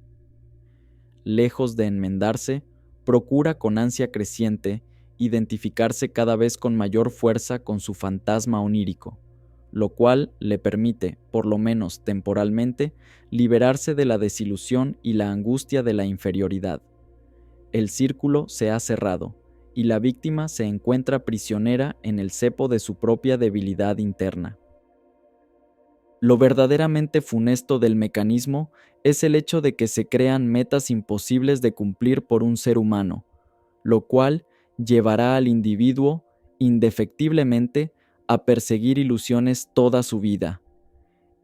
Lejos de enmendarse, procura con ansia creciente identificarse cada vez con mayor fuerza con su fantasma onírico, lo cual le permite, por lo menos temporalmente, liberarse de la desilusión y la angustia de la inferioridad. El círculo se ha cerrado, y la víctima se encuentra prisionera en el cepo de su propia debilidad interna. Lo verdaderamente funesto del mecanismo es el hecho de que se crean metas imposibles de cumplir por un ser humano, lo cual llevará al individuo, indefectiblemente, a perseguir ilusiones toda su vida.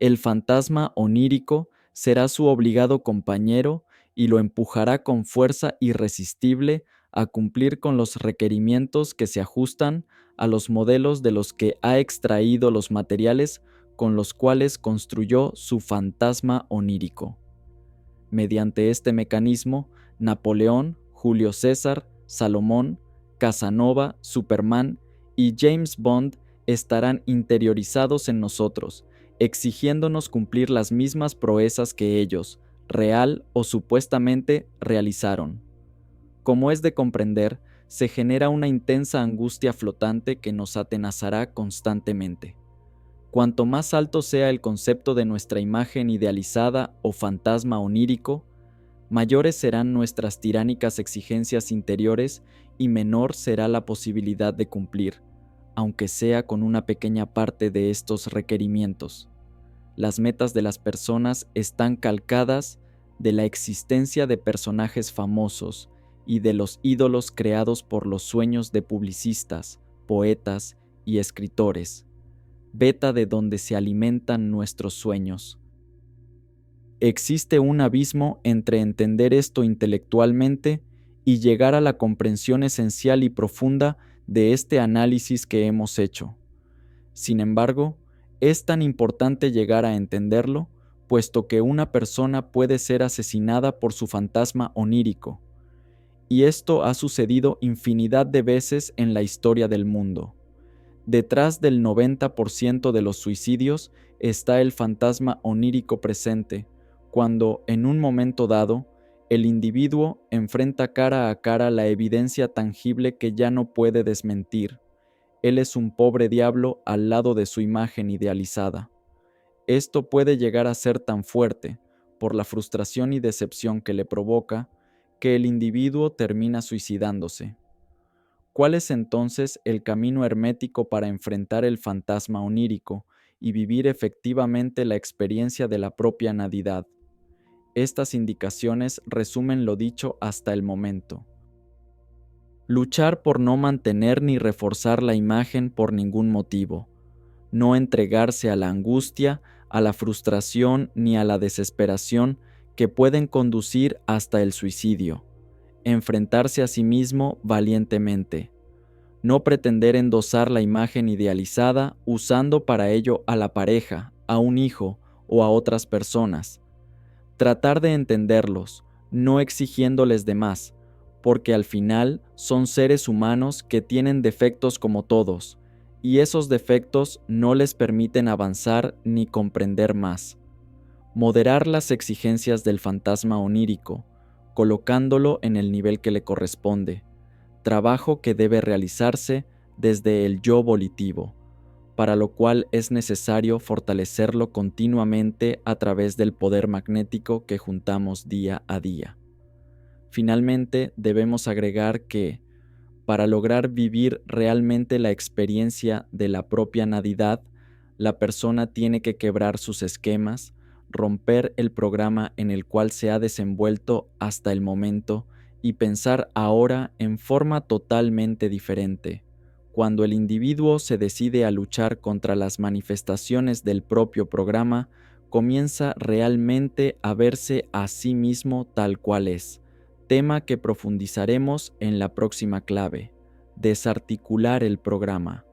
El fantasma onírico será su obligado compañero y lo empujará con fuerza irresistible a cumplir con los requerimientos que se ajustan a los modelos de los que ha extraído los materiales con los cuales construyó su fantasma onírico. Mediante este mecanismo, Napoleón, Julio César, Salomón, Casanova, Superman y James Bond estarán interiorizados en nosotros, exigiéndonos cumplir las mismas proezas que ellos, real o supuestamente, realizaron. Como es de comprender, se genera una intensa angustia flotante que nos atenazará constantemente. Cuanto más alto sea el concepto de nuestra imagen idealizada o fantasma onírico, mayores serán nuestras tiránicas exigencias interiores y menor será la posibilidad de cumplir, aunque sea con una pequeña parte de estos requerimientos. Las metas de las personas están calcadas de la existencia de personajes famosos y de los ídolos creados por los sueños de publicistas, poetas y escritores. Beta de donde se alimentan nuestros sueños. Existe un abismo entre entender esto intelectualmente y llegar a la comprensión esencial y profunda de este análisis que hemos hecho. Sin embargo, es tan importante llegar a entenderlo, puesto que una persona puede ser asesinada por su fantasma onírico, y esto ha sucedido infinidad de veces en la historia del mundo. Detrás del 90% de los suicidios está el fantasma onírico presente, cuando, en un momento dado, el individuo enfrenta cara a cara la evidencia tangible que ya no puede desmentir. Él es un pobre diablo al lado de su imagen idealizada. Esto puede llegar a ser tan fuerte, por la frustración y decepción que le provoca, que el individuo termina suicidándose. ¿Cuál es entonces el camino hermético para enfrentar el fantasma onírico y vivir efectivamente la experiencia de la propia nadidad? Estas indicaciones resumen lo dicho hasta el momento. Luchar por no mantener ni reforzar la imagen por ningún motivo. No entregarse a la angustia, a la frustración ni a la desesperación que pueden conducir hasta el suicidio. Enfrentarse a sí mismo valientemente. No pretender endosar la imagen idealizada usando para ello a la pareja, a un hijo o a otras personas. Tratar de entenderlos, no exigiéndoles de más, porque al final son seres humanos que tienen defectos como todos, y esos defectos no les permiten avanzar ni comprender más. Moderar las exigencias del fantasma onírico, colocándolo en el nivel que le corresponde, trabajo que debe realizarse desde el yo volitivo, para lo cual es necesario fortalecerlo continuamente a través del poder magnético que juntamos día a día. Finalmente, debemos agregar que, para lograr vivir realmente la experiencia de la propia nadidad, la persona tiene que quebrar sus esquemas, romper el programa en el cual se ha desenvuelto hasta el momento y pensar ahora en forma totalmente diferente. Cuando el individuo se decide a luchar contra las manifestaciones del propio programa, comienza realmente a verse a sí mismo tal cual es, tema que profundizaremos en la próxima clave: desarticular el programa.